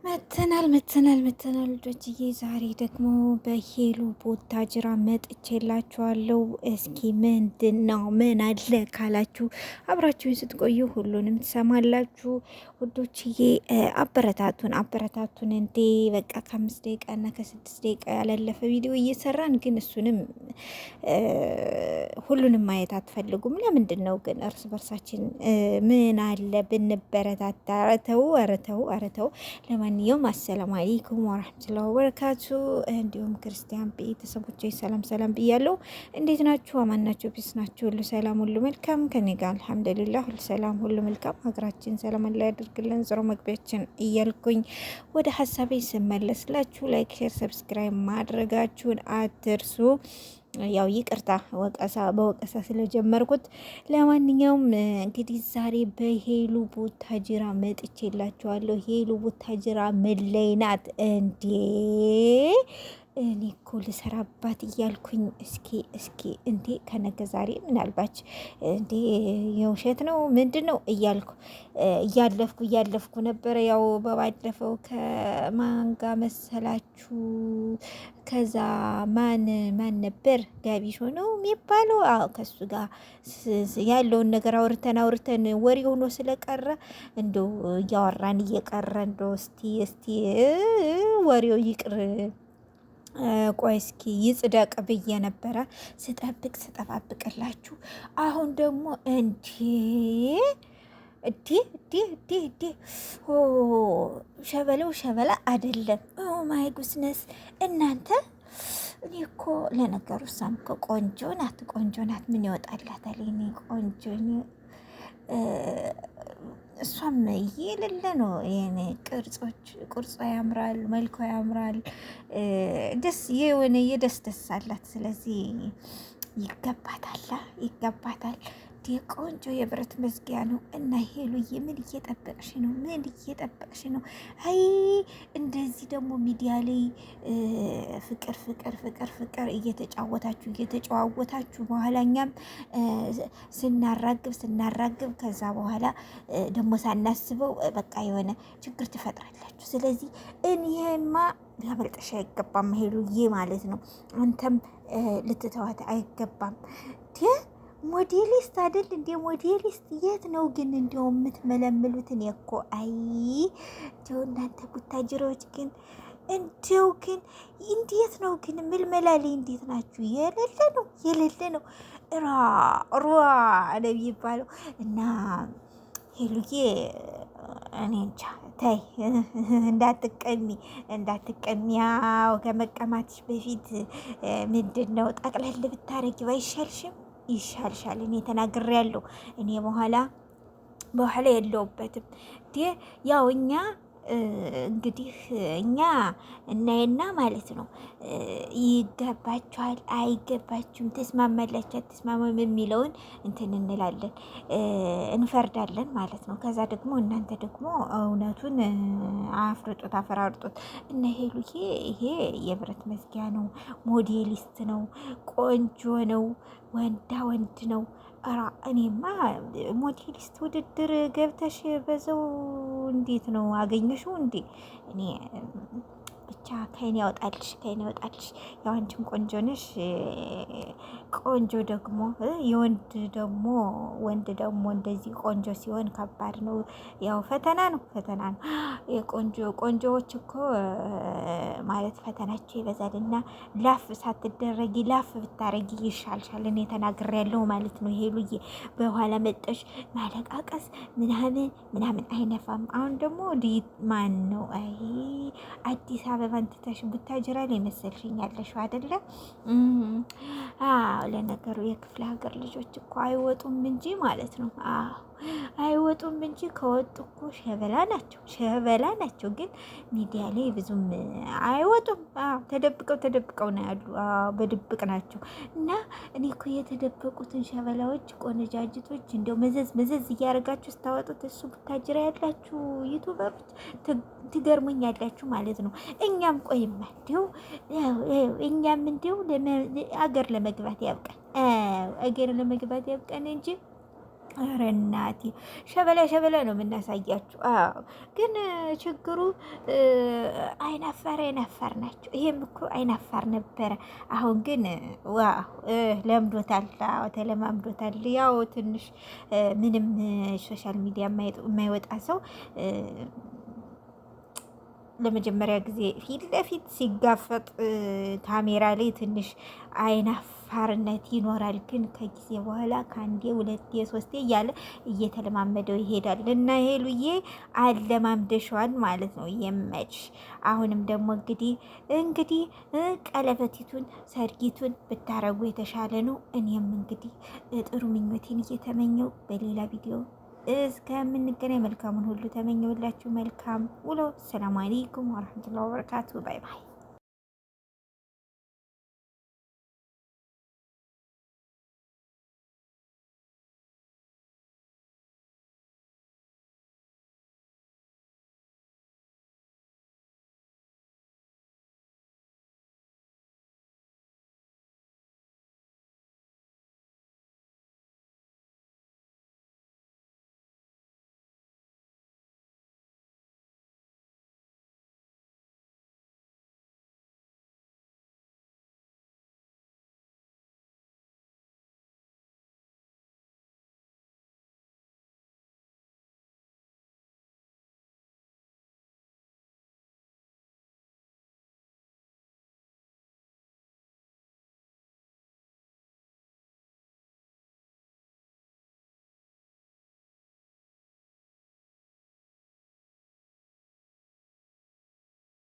መተናል ልጆችዬ። ዛሬ ደግሞ በሄሉ ቦታጅራ መጥቼላችኋለሁ። እስኪ ምንድን ነው ምን አለ ካላችሁ አብራችሁን ስትቆዩ ሁሉንም ትሰማላችሁ ውዶችዬ። አበረታቱን እንዴ! በቃ ከ5 ደቂቃ እና ከ6 ደቂቃ ያላለፈ ቪዲዮ እየሰራን ግን እሱንም ሁሉንም ማየት አትፈልጉም። ለምንድን ነው ግን? እርስ በርሳችን ምን አለ ብንበረታታ። ኧረ ተው። ለማንኛውም አሰላሙ አለይኩም ወራህመቱላሂ ወበረካቱ። እንዲሁም ክርስቲያን ቤተሰቦቼ ሰላም ብያለሁ። እንዴት ናችሁ? አማን ናችሁ? ፒስ ናችሁ? ሁሉ ሰላም፣ ሁሉ መልካም ከኔ ጋር አልሐምዱሊላህ። ሁሉ ሰላም፣ ሁሉ መልካም። ሀገራችን ሰላም አላህ ያደርግልን። ዞሮ መግቢያችን እያልኩኝ ወደ ሀሳቤ ስመለስላችሁ ላይክ፣ ሼር፣ ሰብስክራይብ ማድረጋችሁን አትርሱ። ያው ይቅርታ በወቀሳ ስለጀመርኩት። ለማንኛውም እንግዲህ ዛሬ በሄሉ ቡታጅራ መጥቼላችኋለሁ። ሄሉ ቡታጅራ ምን ላይ ናት እንዴ? እኔ እኮ ልሰራባት እያልኩኝ እስኪ እንዴ ከነገ ዛሬ ምናልባች እንዴ የውሸት ነው ምንድን ነው እያልኩ እያለፍኩ ነበረ። ያው በባለፈው ከማንጋ መሰላችሁ? ከዛ ማን ነበር ጋቢሾ ነው የሚባለው? አዎ ከሱ ጋር ያለውን ነገር አውርተን ወሬ ሆኖ ስለቀረ እንደው እያወራን እየቀረ እንደው እስቲ ወሬው ይቅር ቆይ እስኪ ይጽደቅ ብዬ ነበረ ስጠባብቅላችሁ። አሁን ደግሞ እዴ ሸበላ አይደለም። ኦ ማይ ጉስነስ እናንተ። እኔ እኮ ለነገሩ እሷም እኮ ቆንጆ ናት። ምን ይወጣላታል? እኔ ቆንጆ እሷም የሌለ ነው። ይሄኔ ቅርጿ ያምራል፣ መልኳ ያምራል። ደስ የሆነ የደስ አላት። ስለዚህ ይገባታል። ቆንጆ የብረት መዝጊያ ነው። እና ሄሉዬ ምን እየጠበቅሽ ነው? አይ እንደዚህ ደግሞ ሚዲያ ላይ ፍቅር እየተጨዋወታችሁ በኋላ እኛም ስናራግብ ከዛ በኋላ ደግሞ ሳናስበው በቃ የሆነ ችግር ትፈጥራላችሁ። ስለዚህ እኔማ ሊያመልጥሽ አይገባም ሄሉዬ ማለት ነው። አንተም ልትተዋት አይገባም። ሞዴሊስት አይደል እንዴ? ሞዴሊስት የት ነው ግን እንዲያው የምትመለምሉት? እኔ እኮ እንዲያው እናንተ ቡታጅሮች ግን እንዴት ነው ግን ምልመላሌ እንዴት ናችሁ? የሌለ ነው ሯ ነው የሚባለው። እና ሄሉዬ እኔ እንጃ ተይ እንዳትቀሚ። ያው ከመቀማትሽ በፊት ምንድን ነው ጠቅለል ብታረጊ ባይሻልሽም? ይሻልሻል። እኔ ተናግሬያለሁ። እኔ በኋላ የለውበትም። ያው እንግዲህ እኛ እናይና ማለት ነው ይገባችኋል አይገባችሁም፣ ተስማማላችሁ አትስማማም የሚለውን እንትን እንላለን፣ እንፈርዳለን ማለት ነው። ከዛ ደግሞ እናንተ ደግሞ እውነቱን አፈራርጡት። እነ ሄሉዬ ይሄ የብረት መዝጊያ ነው፣ ሞዴሊስት ነው፣ ቆንጆ ነው፣ ወንድ ነው። እኔማ ሞዴሊስት ውድድር ገብተሽ በዛው እንዴት ነው አገኘሽው እንዴ? እኔ ብቻ ከይን ያወጣልሽ። ያው አንቺም ቆንጆ ነሽ። ቆንጆ ደግሞ ወንድ ደግሞ እንደዚህ ቆንጆ ሲሆን ከባድ ነው። ያው ፈተና ነው። ቆንጆዎች እኮ ማለት ፈተናቸው ይበዛልና ላፍ ሳትደረጊ ላፍ ብታረጊ ይሻልሻል። እኔ ተናግሬያለሁ ማለት ነው። ሄሉዬ በኋላ መጠሽ ማለቃቀስ ምናምን አይነፋም። አሁን ደግሞ ማን ነው አዲስ አበባን ትተሽ ቡታጅራ ላይ መሰልሽኝ ያለሽው አይደለ? ለነገሩ የክፍለ ሀገር ልጆች እኮ አይወጡም እንጂ ማለት ነው። አይወጡም እንጂ ከወጡ እኮ ሸበላ ናቸው። ግን ሚዲያ ላይ ብዙም አይወጡም። ተደብቀው ነው ያሉ። በድብቅ ናቸው። እና እኔ እኮ የተደበቁትን ሸበላዎች ቆነጃጅቶች እንደው መዘዝ እያደረጋችሁ ስታወጡት እሱ ቡታጅራ ያላችሁ ዩቱበሮች ትገርሙኝ ያላችሁ ማለት ነው። እኛም ቆይማ እንዲው አገር ለመግባት ያብቃን እንጂ ኧረ እናቴ ሸበላ ሸበላ ነው የምናሳያችሁ። አዎ ግን ችግሩ አይናፋር ናቸው። ይሄም እኮ አይናፋር ነበረ። አሁን ግን ዋው ለምዶታል። አዎ ተለማምዶታል። ያው ትንሽ ምንም ሶሻል ሚዲያ የማይወጣ ሰው ለመጀመሪያ ጊዜ ፊት ለፊት ሲጋፈጥ ካሜራ ላይ ትንሽ አይናፋርነት ይኖራል። ግን ከጊዜ በኋላ ከአንዴ ሁለቴ ሶስቴ እያለ እየተለማመደው ይሄዳል። እና ሄሉዬ አለማምደሸዋል ማለት ነው። የመች አሁንም ደግሞ እንግዲህ ቀለበቲቱን ሰርጊቱን ብታረጉ የተሻለ ነው። እኔም እንግዲህ ጥሩ ምኞቴን እየተመኘው በሌላ ቪዲዮ እስከምንገናኝ መልካሙን ሁሉ ተመኘውላችሁ። መልካም ውሎ። ሰላም አለይኩም ወረህመቱላሂ ወበረካቱ። ባይ ባይ።